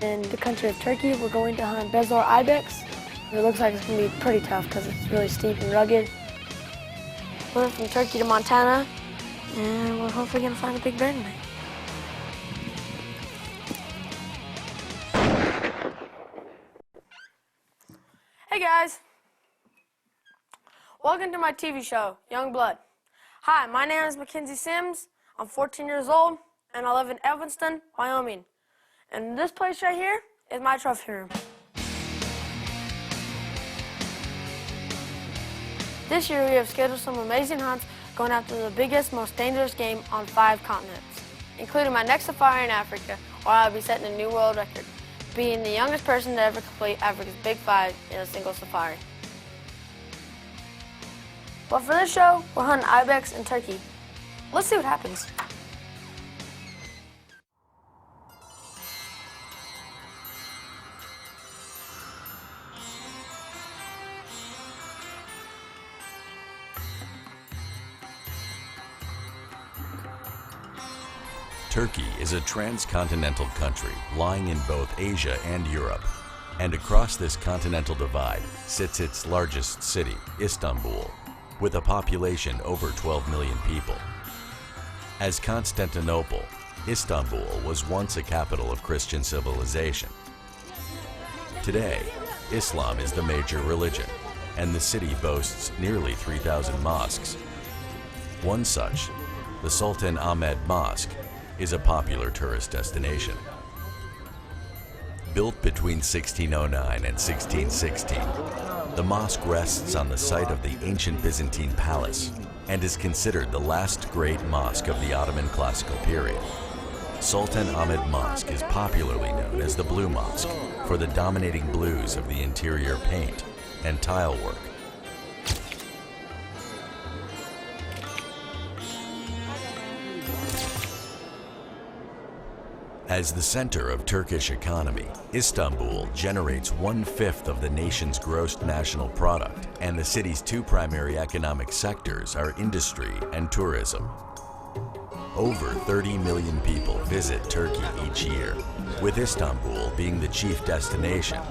In the country of Turkey, we're going to hunt Bezoar Ibex. It looks like it's going to be pretty tough because it's really steep and rugged. We went from Turkey to Montana, and we're hopefully going to find a big bear tonight. Hey guys! Welcome to my TV show, Youngblood. Hi, my name is Mackenzie Sims. I'm 14 years old, and I live in Evanston, Wyoming. And this place right here is my trophy room. This year we have scheduled some amazing hunts going after the biggest, most dangerous game on 5 continents, including my next safari in Africa, where I'll be setting a new world record, being the youngest person to ever complete Africa's Big 5 in a single safari. But for this show, we're hunting Ibex in Turkey. Let's see what happens. Turkey is a transcontinental country lying in both Asia and Europe. And across this continental divide sits its largest city, Istanbul, with a population over 12 million people. As Constantinople, Istanbul was once a capital of Christian civilization. Today, Islam is the major religion, and the city boasts nearly 3,000 mosques. One such, the Sultan Ahmed Mosque, is a popular tourist destination. Built between 1609 and 1616, the mosque rests on the site of the ancient Byzantine palace and is considered the last great mosque of the Ottoman classical period. Sultan Ahmed Mosque is popularly known as the Blue Mosque for the dominating blues of the interior paint and tile work. As the center of Turkish economy, Istanbul generates 1/5 of the nation's gross national product, and the city's 2 primary economic sectors are industry and tourism. Over 30 million people visit Turkey each year, with Istanbul being the chief destination,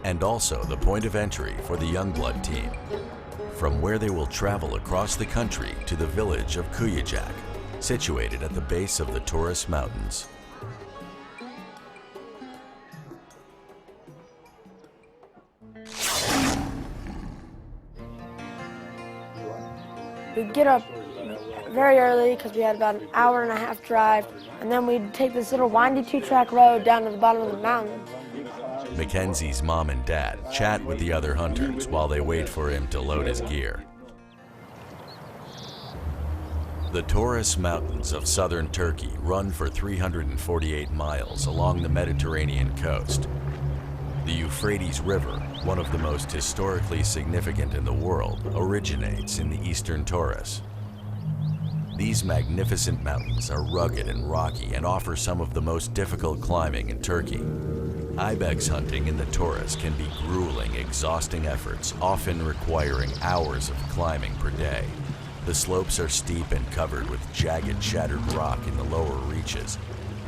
and also the point of entry for the Youngblood team, from where they will travel across the country to the village of Kuyacak, situated at the base of the Taurus Mountains. We'd get up very early because we had about an hour-and-a-half drive, and then we'd take this little windy 2-track road down to the bottom of the mountains. Mackenzie's mom and dad chat with the other hunters while they wait for him to load his gear. The Taurus Mountains of southern Turkey run for 348 miles along the Mediterranean coast. The Euphrates River, one of the most historically significant in the world, originates in the eastern Taurus. These magnificent mountains are rugged and rocky and offer some of the most difficult climbing in Turkey. Ibex hunting in the Taurus can be grueling, exhausting efforts, often requiring hours of climbing per day. The slopes are steep and covered with jagged, shattered rock in the lower reaches,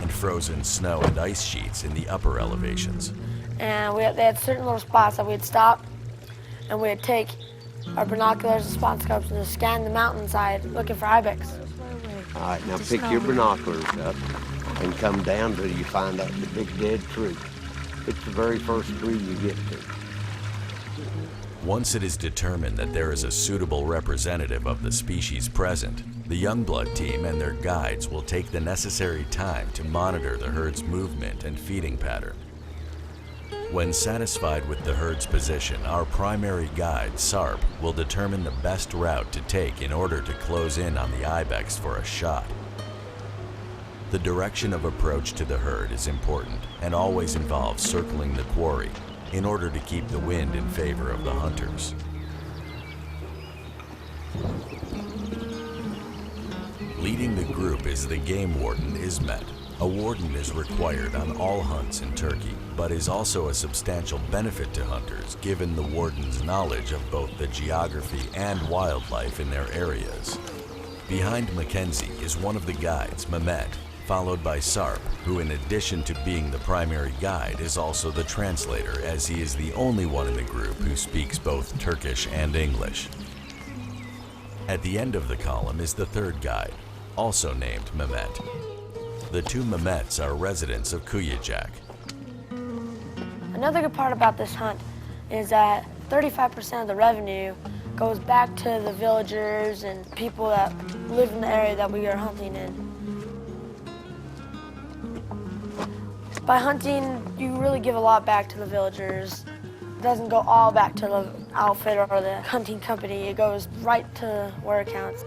and frozen snow and ice sheets in the upper elevations. And they had certain little spots that we'd stop, and we'd take our binoculars and spot scopes and just scan the mountainside looking for Ibex. All right, now pick your binoculars up and come down till you find that big dead tree. It's the very first tree you get to. Once it is determined that there is a suitable representative of the species present, the Youngblood team and their guides will take the necessary time to monitor the herd's movement and feeding pattern. When satisfied with the herd's position, our primary guide, Sarp, will determine the best route to take in order to close in on the Ibex for a shot. The direction of approach to the herd is important and always involves circling the quarry in order to keep the wind in favor of the hunters. Leading the group is the game warden, Ismet. A warden is required on all hunts in Turkey, but is also a substantial benefit to hunters given the warden's knowledge of both the geography and wildlife in their areas. Behind Mackenzie is one of the guides, Mehmet, followed by Sarp, who in addition to being the primary guide is also the translator, as he is the only one in the group who speaks both Turkish and English. At the end of the column is the third guide, also named Mehmet. The two Mehmets are residents of Kuyacak. Another good part about this hunt is that 35% of the revenue goes back to the villagers and people that live in the area that we are hunting in. By hunting, you really give a lot back to the villagers. It doesn't go all back to the outfit or the hunting company. It goes right to where it counts.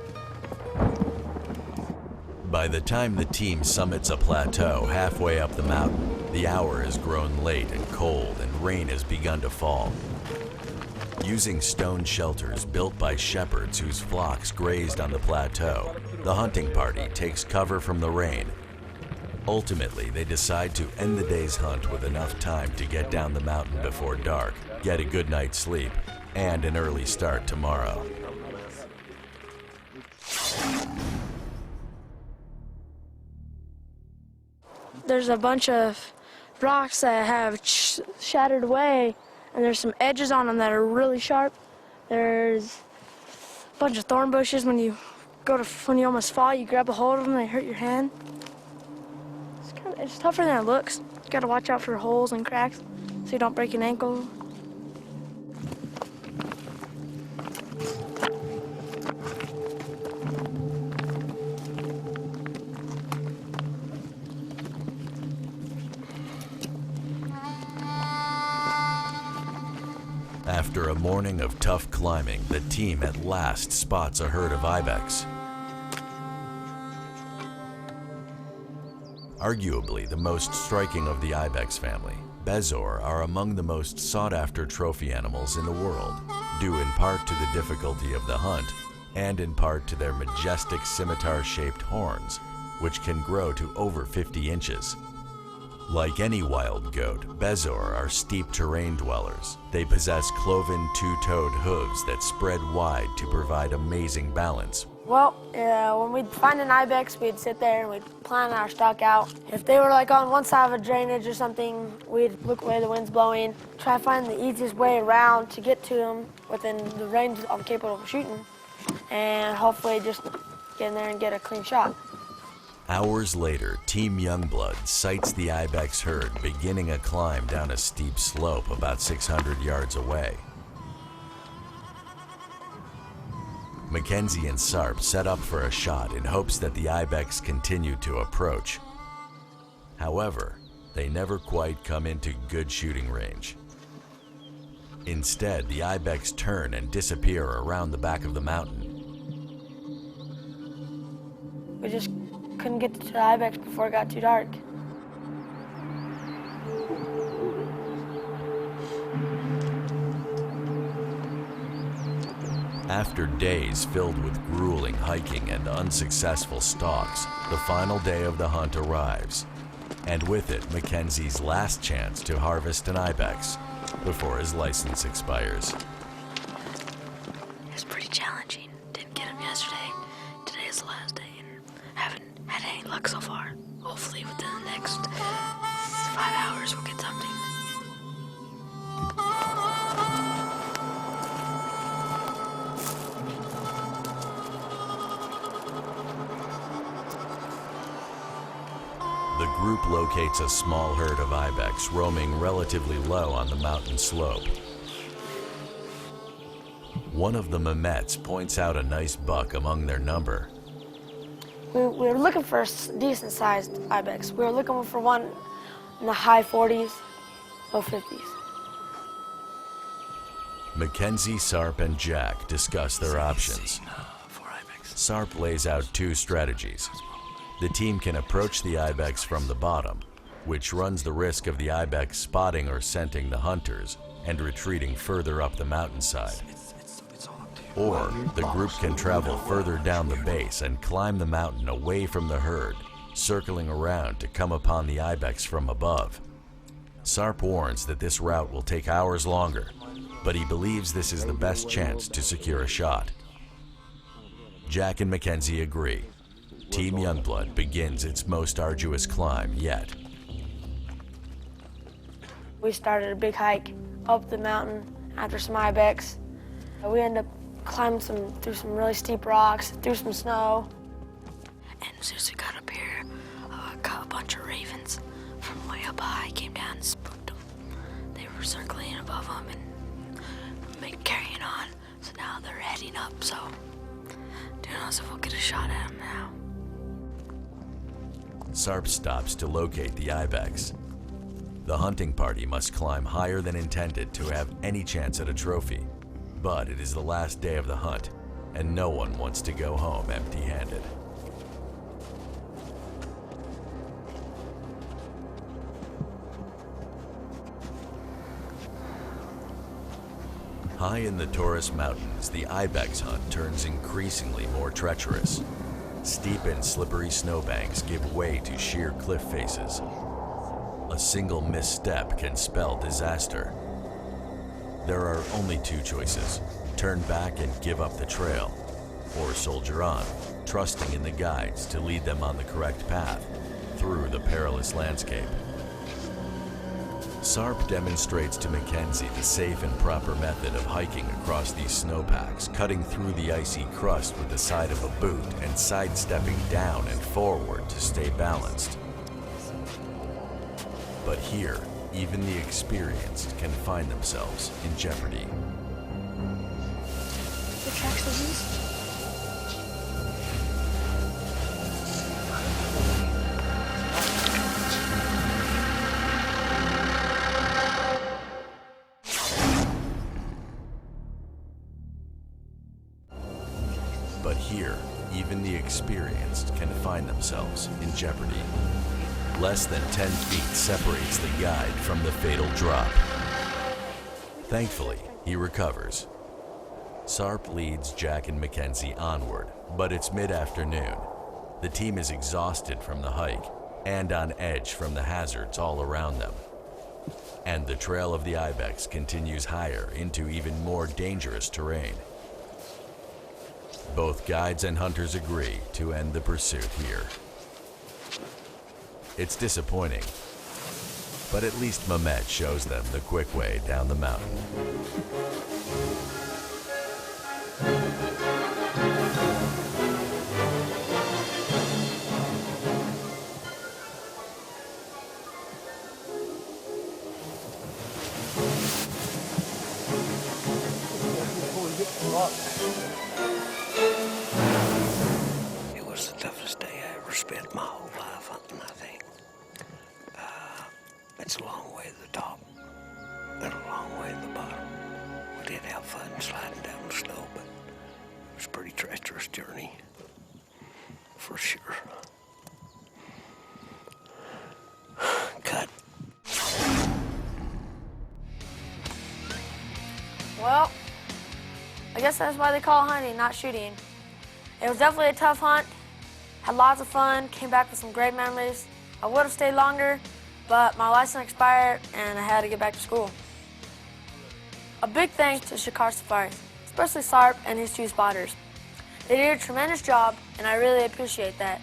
By the time the team summits a plateau halfway up the mountain, the hour has grown late and cold and rain has begun to fall. Using stone shelters built by shepherds whose flocks grazed on the plateau, the hunting party takes cover from the rain. Ultimately, they decide to end the day's hunt with enough time to get down the mountain before dark, get a good night's sleep, and an early start tomorrow. There's a bunch of rocks that have shattered away, and there's some edges on them that are really sharp. There's a bunch of thorn bushes. When you almost fall, you grab a hold of them, they hurt your hand. It's tougher than it looks. You gotta watch out for holes and cracks so you don't break an ankle. After a morning of tough climbing, the team at last spots a herd of ibex. Arguably the most striking of the ibex family, Bezoar are among the most sought-after trophy animals in the world, due in part to the difficulty of the hunt and in part to their majestic scimitar-shaped horns, which can grow to over 50 inches. Like any wild goat, Bezoar are steep terrain dwellers. They possess cloven two-toed hooves that spread wide to provide amazing balance. Well, when we'd find an ibex, we'd sit there and we'd plan our stalk out. If they were like on one side of a drainage or something, we'd look where the wind's blowing, try to find the easiest way around to get to them within the range I'm capable of shooting, and hopefully just get in there and get a clean shot. Hours later, Team Youngblood sights the ibex herd beginning a climb down a steep slope about 600 yards away. Mackenzie and Sarp set up for a shot in hopes that the ibex continued to approach. However, they never quite come into good shooting range. Instead, the ibex turn and disappear around the back of the mountain. We just couldn't get to the ibex before it got too dark. After days filled with grueling hiking and unsuccessful stalks, the final day of the hunt arrives, and with it, Mackenzie's last chance to harvest an ibex before his license expires. It's pretty challenging. Didn't get him yesterday. Today is the last day, and haven't had any luck so far. Hopefully within the next 5 hours we'll get something. The group locates a small herd of ibex roaming relatively low on the mountain slope. One of the Mehmets points out a nice buck among their number. We were looking for a decent-sized ibex. We were looking for one in the high 40s, low 50s. Mackenzie, Sarp, and Jack discuss their options. Sarp lays out two strategies. The team can approach the ibex from the bottom, which runs the risk of the ibex spotting or scenting the hunters and retreating further up the mountainside. Or the group can travel further down the base and climb the mountain away from the herd, circling around to come upon the ibex from above. Sarp warns that this route will take hours longer, but he believes this is the best chance to secure a shot. Jack and Mackenzie agree. Team Youngblood begins its most arduous climb yet. We started a big hike up the mountain after some Ibex. We ended up climbing through some really steep rocks, through some snow. And as soon as we got up here, a bunch of ravens from way up high came down and spooked them. They were circling above them and carrying on. So now they're heading up, so who knows if we'll get a shot at them now. Sarp stops to locate the Ibex. The hunting party must climb higher than intended to have any chance at a trophy. But it is the last day of the hunt, and no one wants to go home empty-handed. High in the Taurus Mountains, the Ibex hunt turns increasingly more treacherous. Steep and slippery snowbanks give way to sheer cliff faces. A single misstep can spell disaster. There are only two choices: turn back and give up the trail, or soldier on, trusting in the guides to lead them on the correct path through the perilous landscape. Sarp demonstrates to Mackenzie the safe and proper method of hiking across these snowpacks, cutting through the icy crust with the side of a boot and sidestepping down and forward to stay balanced. But here, even the experienced can find themselves in jeopardy. The tracks are these? But here, even the experienced can find themselves in jeopardy. Less than 10 feet separates the guide from the fatal drop. Thankfully, he recovers. Sarp leads Jack and Mackenzie onward, but it's mid-afternoon. The team is exhausted from the hike and on edge from the hazards all around them. And the trail of the Ibex continues higher into even more dangerous terrain. Both guides and hunters agree to end the pursuit here. It's disappointing, but at least Mehmet shows them the quick way down the mountain. It was the toughest day I ever spent my whole life hunting, I think. It's a long way to the top and a long way to the bottom. We did have fun sliding down the snow, but it was a pretty treacherous journey, for sure. Cut. Well, I guess that's why they call it hunting, not shooting. It was definitely a tough hunt. Had lots of fun, came back with some great memories. I would have stayed longer, but my license expired and I had to get back to school. A big thanks to Shikar Safaris, especially Sarp and his two spotters. They did a tremendous job and I really appreciate that.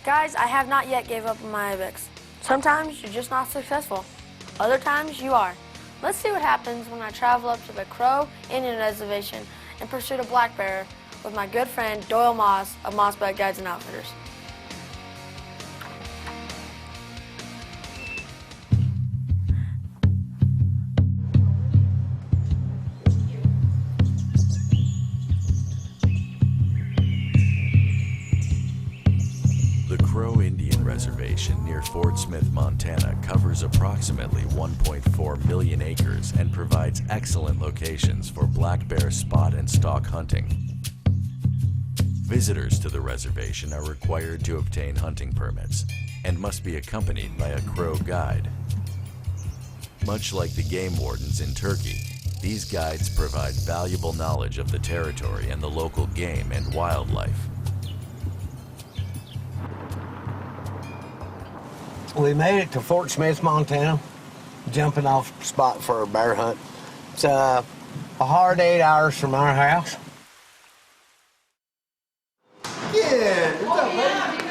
Guys, I have not yet gave up on my Ibex. Sometimes you're just not successful. Other times you are. Let's see what happens when I travel up to the Crow Indian Reservation in pursuit of black bear with my good friend Doyle Moss of Mossback Guides and Outfitters. The Crow Indian Reservation near Fort Smith, Montana covers approximately 1.4 million acres and provides excellent locations for black bear spot and stalk hunting. Visitors to the reservation are required to obtain hunting permits and must be accompanied by a Crow guide. Much like the game wardens in Turkey, these guides provide valuable knowledge of the territory and the local game and wildlife. We made it to Fort Smith, Montana, jumping off spot for a bear hunt. It's a hard 8 hours from our house. Yeah, what's up, buddy?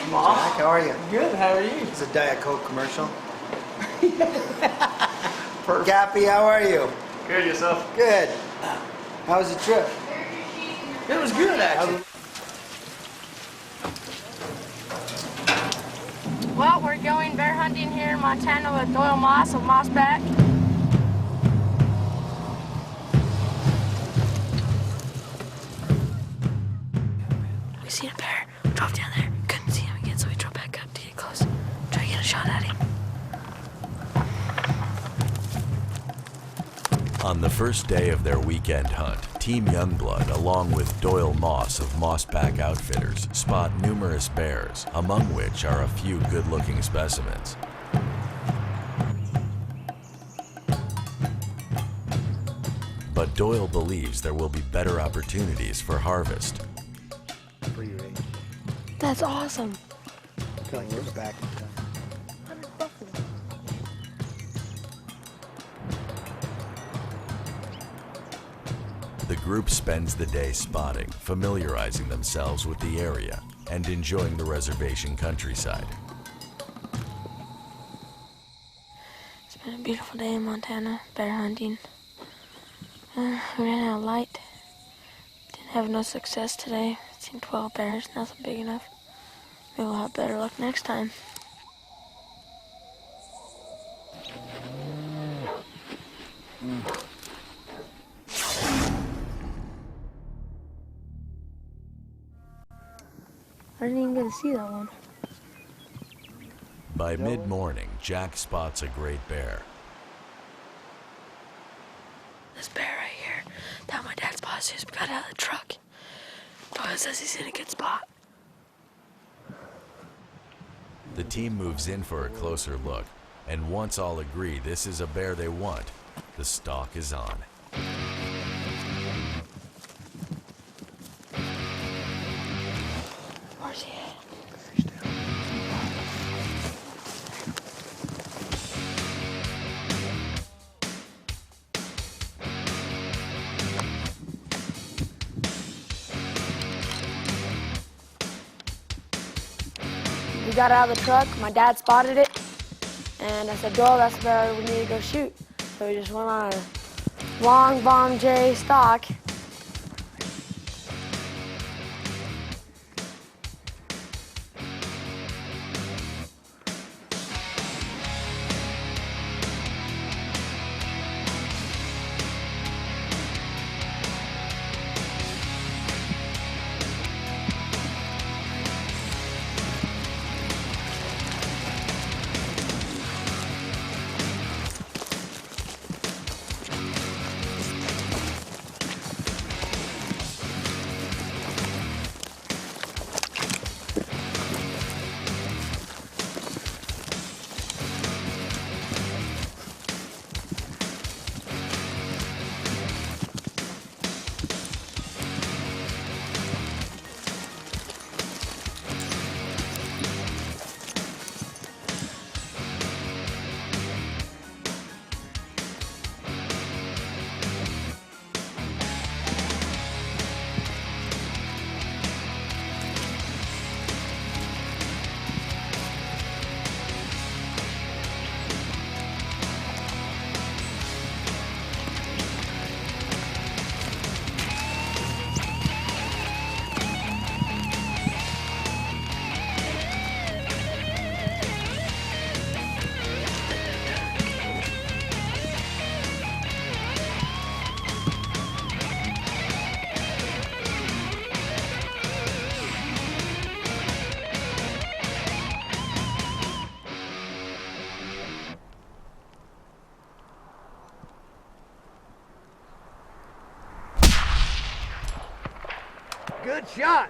Jack, how are you? Good, how are you? It's a Diet Coke commercial. Gappy, how are you? Good, yourself? Good. How was the trip? It was good, actually. Well, we're going bear hunting here in Montana with Doyle Moss of Mossback. We seen a bear. We drove down there. Couldn't see him again, so we drove back up to get close. Try to get a shot at him. On the first day of their weekend hunt, Team Youngblood, along with Doyle Moss of Mossback Outfitters, spot numerous bears, among which are a few good-looking specimens. But Doyle believes there will be better opportunities for harvest. What are you ready? That's awesome. Feel like you're back. The group spends the day spotting, familiarizing themselves with the area, and enjoying the reservation countryside. It's been a beautiful day in Montana, bear hunting. We ran out of light. Didn't have no success today. Seen 12 bears, nothing big enough. Maybe we'll have better luck next time. I didn't even get to see that one. By mid-morning, Jack spots a great bear. This bear right here, that my dad spotted as soon as we got out of the truck. Doyle says he's in a good spot. The team moves in for a closer look, and once all agree this is a bear they want, the stalk is on. Where's he at? We got out of the truck, my dad spotted it, and I said, Doyle, that's where we need to go shoot. So we just went on a long bomb J stalk. Good shot.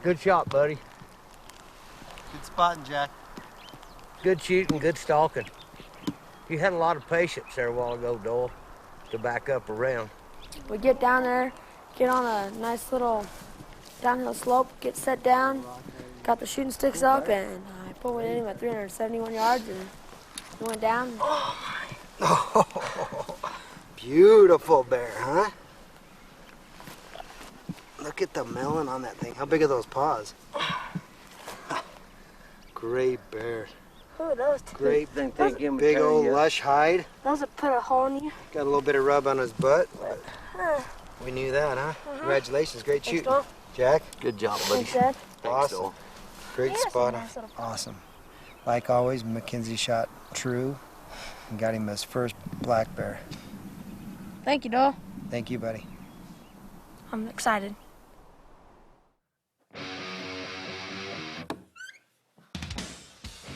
Good shot, buddy. Good spotting, Jack. Good shooting, good stalking. You had a lot of patience there a while ago, Doyle, to back up around. We get down there, get on a nice little downhill slope, get set down, got the shooting sticks up, and I Bull went in him at 371 yards and he went down. Oh, beautiful bear, huh? Look at the melon on that thing. How big are those paws? Great bear. Ooh, those Great big old lush hide. Those would put a hole in you. Got a little bit of rub on his butt. But we knew that, huh? Congratulations, great shooting. Dol. Jack, Good job, buddy. Thanks, Dad. awesome. Great Yeah, spot. nice little- Awesome. Like always, Mackenzie shot true and got him his first black bear. Thank you, Dol. Thank you, buddy. I'm excited.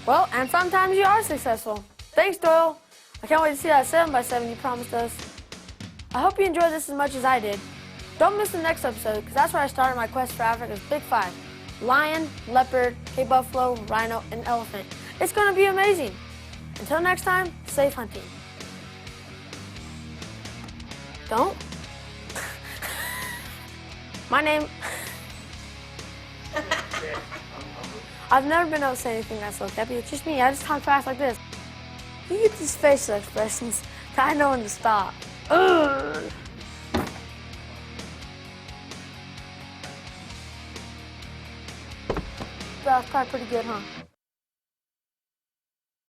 Well, and sometimes you are successful. Thanks, Doyle. I can't wait to see that 7x7 you promised us. I hope you enjoyed this as much as I did. Don't miss the next episode, because that's where I started my quest for Africa's Big Five: lion, leopard, Cape buffalo, rhino, and elephant. It's going to be amazing. Until next time, safe hunting. Don't. My name... I've never been able to say anything that's so happy. It's just me. I just talk fast like this. You get these facial expressions. I know when to stop. Ugh. That was probably pretty good, huh?